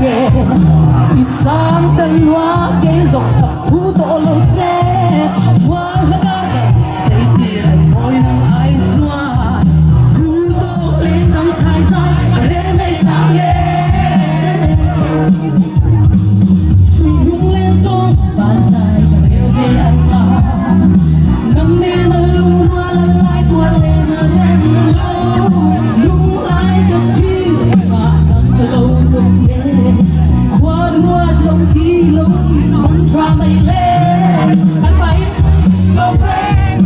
ghê vì sáng tân hóa kế dọc thập thú tổ lô chê quá là thấy tiền môi nắng ai xoa thú tổ lên nắng trái dài lên đây nắng ghê suy hung lên sông bàn dài và kêu về anh ta nắng đi mà lung hoa lần lại qua lên em lung lại cái chi mà nắng từ lâu luôn chê qua đường hoa lòng kỳ lâu bắn tra mây lên anh phải go về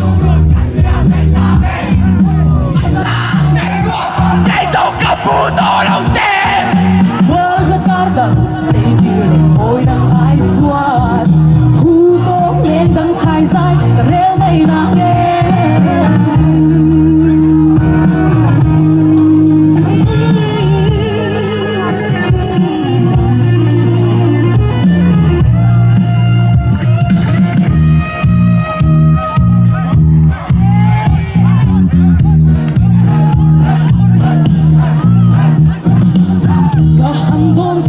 Cái dòng cặp phú tổ lòng chê vỡ hết ta đằng đây kia môi nắng ai xoa thu tố lên đằng trái dài rêu mây nắng nghe cả hàng đồn